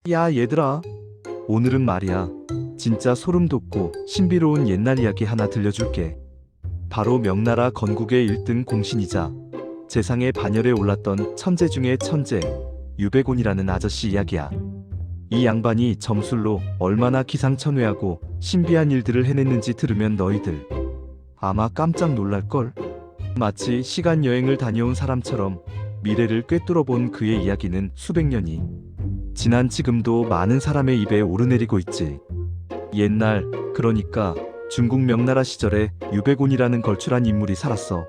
야, 얘들아. 오늘은 말이야. 진짜 소름 돋고 신비로운 옛날 이야기 하나 들려줄게. 바로 명나라 건국의 1등 공신이자 재상의 반열에 올랐던 천재 중의 천재, 유배곤이라는 아저씨 이야기야. 이 양반이 점술로 얼마나 기상천외하고 신비한 일들을 해냈는지 들으면 너희들 아마 깜짝 놀랄걸? 마치 시간 여행을 다녀온 사람처럼 미래를 꿰뚫어 본 그의 이야기는 수백 년이 지난 지금도 많은 사람의 입에 오르내리고 있지. 옛날, 그러니까 중국 명나라 시절에 유배곤이라는 걸출한 인물이 살았어.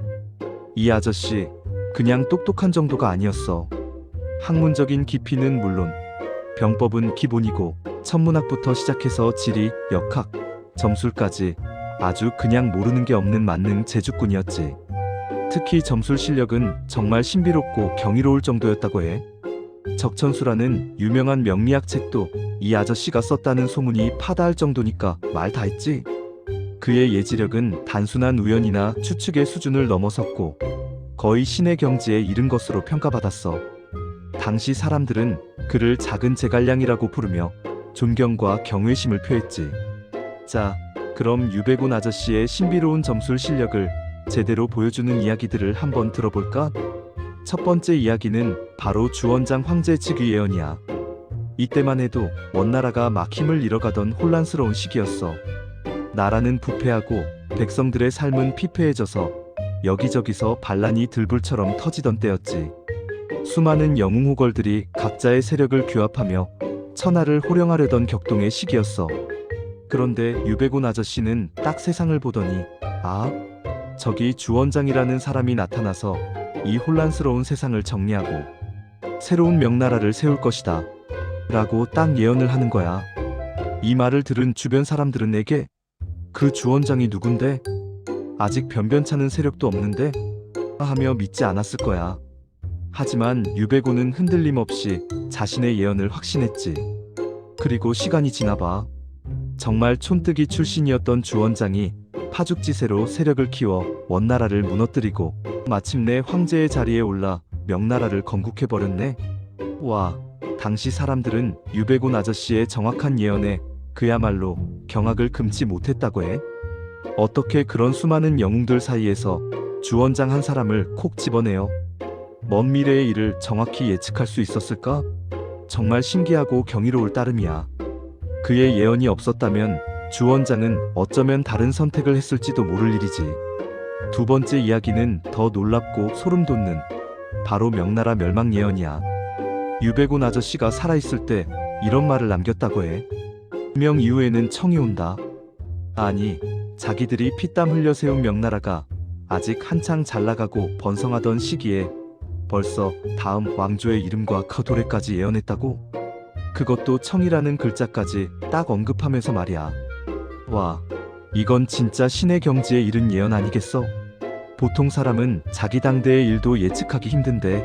이 아저씨, 그냥 똑똑한 정도가 아니었어. 학문적인 깊이는 물론 병법은 기본이고 천문학부터 시작해서 지리, 역학, 점술까지 아주 그냥 모르는 게 없는 만능 제주꾼이었지. 특히 점술 실력은 정말 신비롭고 경이로울 정도였다고 해. 적천수라는 유명한 명리학 책도 이 아저씨가 썼다는 소문이 파다할 정도니까 말 다 했지. 그의 예지력은 단순한 우연이나 추측의 수준을 넘어섰고 거의 신의 경지에 이른 것으로 평가받았어. 당시 사람들은 그를 작은 제갈량이라고 부르며 존경과 경외심을 표했지. 자, 그럼 유배곤 아저씨의 신비로운 점술 실력을 제대로 보여주는 이야기들을 한번 들어볼까? 첫 번째 이야기는 바로 주원장 황제 즉위 예언이야. 이때만 해도 원나라가 막 힘을 잃어가던 혼란스러운 시기였어. 나라는 부패하고 백성들의 삶은 피폐해져서 여기저기서 반란이 들불처럼 터지던 때였지. 수많은 영웅호걸들이 각자의 세력을 규합하며 천하를 호령하려던 격동의 시기였어. 그런데 유배곤 아저씨는 딱 세상을 보더니 저기 주원장이라는 사람이 나타나서 이 혼란스러운 세상을 정리하고 새로운 명나라를 세울 것이다 라고 딱 예언을 하는 거야. 이 말을 들은 주변 사람들은 내게 그 주원장이 누군데? 아직 변변찮은 세력도 없는데? 하며 믿지 않았을 거야. 하지만 유배곤은 흔들림 없이 자신의 예언을 확신했지. 그리고 시간이 지나봐. 정말 촌뜨기 출신이었던 주원장이 파죽지세로 세력을 키워 원나라를 무너뜨리고 마침내 황제의 자리에 올라 명나라를 건국해버렸네. 와, 당시 사람들은 유배곤 아저씨의 정확한 예언에 그야말로 경악을 금치 못했다고 해. 어떻게 그런 수많은 영웅들 사이에서 주원장 한 사람을 콕 집어내어 먼 미래의 일을 정확히 예측할 수 있었을까? 정말 신기하고 경이로울 따름이야. 그의 예언이 없었다면 주원장은 어쩌면 다른 선택을 했을지도 모를 일이지. 두 번째 이야기는 더 놀랍고 소름 돋는 바로 명나라 멸망 예언이야. 유배곤 아저씨가 살아있을 때 이런 말을 남겼다고 해. 명 이후에는 청이 온다. 아니, 자기들이 피땀 흘려 세운 명나라가 아직 한창 잘나가고 번성하던 시기에 벌써 다음 왕조의 이름과 커도래까지 예언했다고? 그것도 청이라는 글자까지 딱 언급하면서 말이야. 와, 이건 진짜 신의 경지에 이른 예언 아니겠어? 보통 사람은 자기 당대의 일도 예측하기 힘든데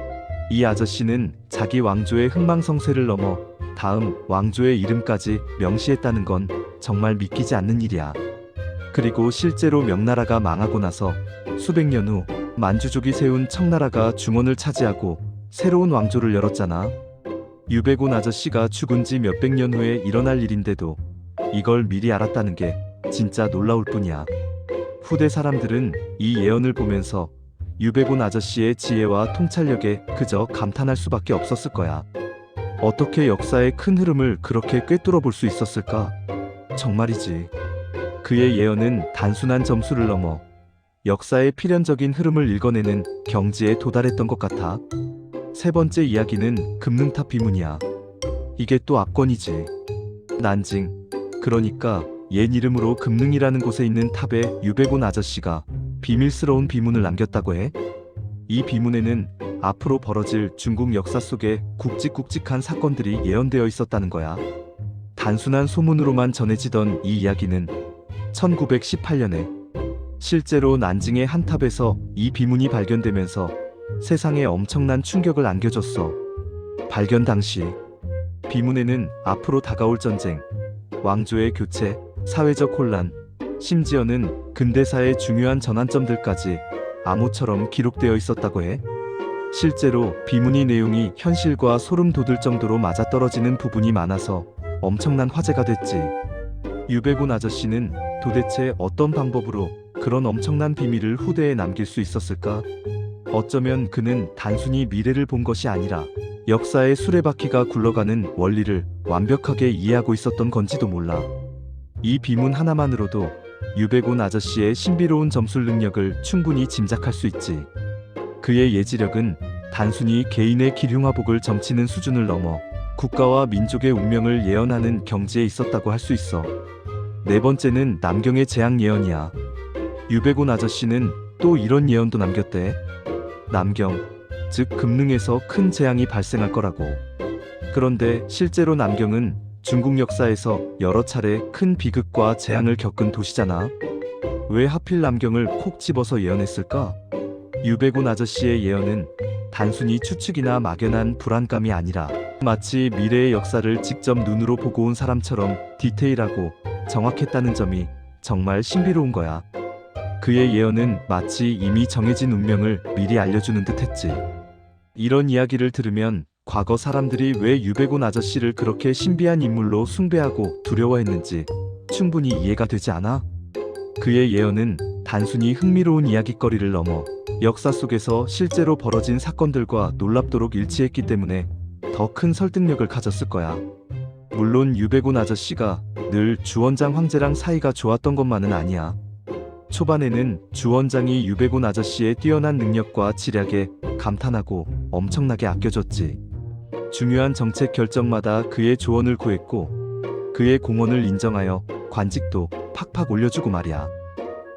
이 아저씨는 자기 왕조의 흥망성쇠를 넘어 다음 왕조의 이름까지 명시했다는 건 정말 믿기지 않는 일이야. 그리고 실제로 명나라가 망하고 나서 수백 년 후 만주족이 세운 청나라가 중원을 차지하고 새로운 왕조를 열었잖아. 유배곤 아저씨가 죽은 지 몇백 년 후에 일어날 일인데도 이걸 미리 알았다는 게 진짜 놀라울 뿐이야. 후대 사람들은 이 예언을 보면서 유배곤 아저씨의 지혜와 통찰력에 그저 감탄할 수밖에 없었을 거야. 어떻게 역사의 큰 흐름을 그렇게 꿰뚫어 볼 수 있었을까? 정말이지. 그의 예언은 단순한 점수를 넘어 역사의 필연적인 흐름을 읽어내는 경지에 도달했던 것 같아. 세 번째 이야기는 금능탑 비문이야. 이게 또 압권이지. 난징, 그러니까 옛 이름으로 금능이라는 곳에 있는 탑에 유배곤 아저씨가 비밀스러운 비문을 남겼다고 해. 이 비문에는 앞으로 벌어질 중국 역사 속에 굵직굵직한 사건들이 예언되어 있었다는 거야. 단순한 소문으로만 전해지던 이 이야기는 1918년에 실제로 난징의 한 탑에서 이 비문이 발견되면서 세상에 엄청난 충격을 안겨줬어. 발견 당시 비문에는 앞으로 다가올 전쟁, 왕조의 교체, 사회적 혼란, 심지어는 근대사의 중요한 전환점들까지 암호처럼 기록되어 있었다고 해. 실제로 비문의 내용이 현실과 소름 돋을 정도로 맞아떨어지는 부분이 많아서 엄청난 화제가 됐지. 유배곤 아저씨는 도대체 어떤 방법으로 그런 엄청난 비밀을 후대에 남길 수 있었을까? 어쩌면 그는 단순히 미래를 본 것이 아니라 역사의 수레바퀴가 굴러가는 원리를 완벽하게 이해하고 있었던 건지도 몰라. 이 비문 하나만으로도 유배곤 아저씨의 신비로운 점술 능력을 충분히 짐작할 수 있지. 그의 예지력은 단순히 개인의 기흉화복을 점치는 수준을 넘어 국가와 민족의 운명을 예언하는 경지에 있었다고 할 수 있어. 네 번째는 남경의 재앙 예언이야. 유배곤 아저씨는 또 이런 예언도 남겼대. 남경, 즉 금능에서 큰 재앙이 발생할 거라고. 그런데 실제로 남경은 중국 역사에서 여러 차례 큰 비극과 재앙을 겪은 도시잖아. 왜 하필 남경을 콕 집어서 예언했을까? 유배곤 아저씨의 예언은 단순히 추측이나 막연한 불안감이 아니라 마치 미래의 역사를 직접 눈으로 보고 온 사람처럼 디테일하고 정확했다는 점이 정말 신비로운 거야. 그의 예언은 마치 이미 정해진 운명을 미리 알려주는 듯 했지. 이런 이야기를 들으면 과거 사람들이 왜 유배곤 아저씨를 그렇게 신비한 인물로 숭배하고 두려워했는지 충분히 이해가 되지 않아? 그의 예언은 단순히 흥미로운 이야깃거리를 넘어 역사 속에서 실제로 벌어진 사건들과 놀랍도록 일치했기 때문에 더 큰 설득력을 가졌을 거야. 물론 유배곤 아저씨가 늘 주원장 황제랑 사이가 좋았던 것만은 아니야. 초반에는 주원장이 유배곤 아저씨의 뛰어난 능력과 지략에 감탄하고 엄청나게 아껴줬지. 중요한 정책 결정마다 그의 조언을 구했고 그의 공헌을 인정하여 관직도 팍팍 올려주고 말이야.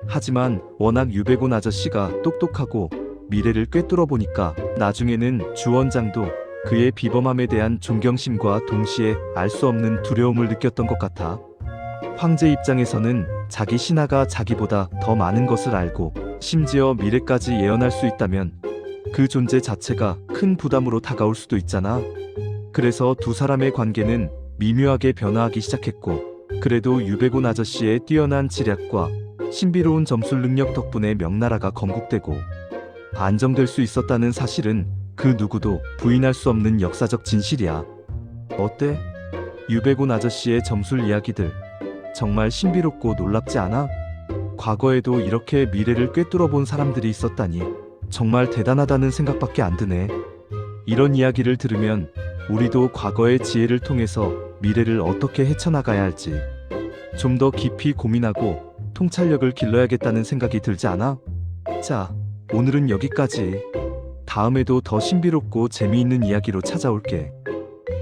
하지만 워낙 유배곤 아저씨가 똑똑하고 미래를 꿰뚫어 보니까 나중에는 주원장도 그의 비범함에 대한 존경심과 동시에 알 수 없는 두려움을 느꼈던 것 같아. 황제 입장에서는 자기 신하가 자기보다 더 많은 것을 알고 심지어 미래까지 예언할 수 있다면 그 존재 자체가 큰 부담으로 다가올 수도 있잖아. 그래서 두 사람의 관계는 미묘하게 변화하기 시작했고, 그래도 유배곤 아저씨의 뛰어난 지략과 신비로운 점술 능력 덕분에 명나라가 건국되고 안정될 수 있었다는 사실은 그 누구도 부인할 수 없는 역사적 진실이야. 어때? 유배곤 아저씨의 점술 이야기들 정말 신비롭고 놀랍지 않아? 과거에도 이렇게 미래를 꿰뚫어 본 사람들이 있었다니 정말 대단하다는 생각밖에 안 드네. 이런 이야기를 들으면 우리도 과거의 지혜를 통해서 미래를 어떻게 헤쳐나가야 할지 좀 더 깊이 고민하고 통찰력을 길러야겠다는 생각이 들지 않아? 자, 오늘은 여기까지. 다음에도 더 신비롭고 재미있는 이야기로 찾아올게.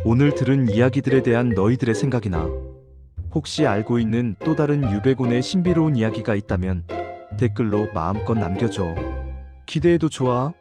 오늘 들은 이야기들에 대한 너희들의 생각이나 혹시 알고 있는 또 다른 유배곤의 신비로운 이야기가 있다면 댓글로 마음껏 남겨줘. 기대해도 좋아.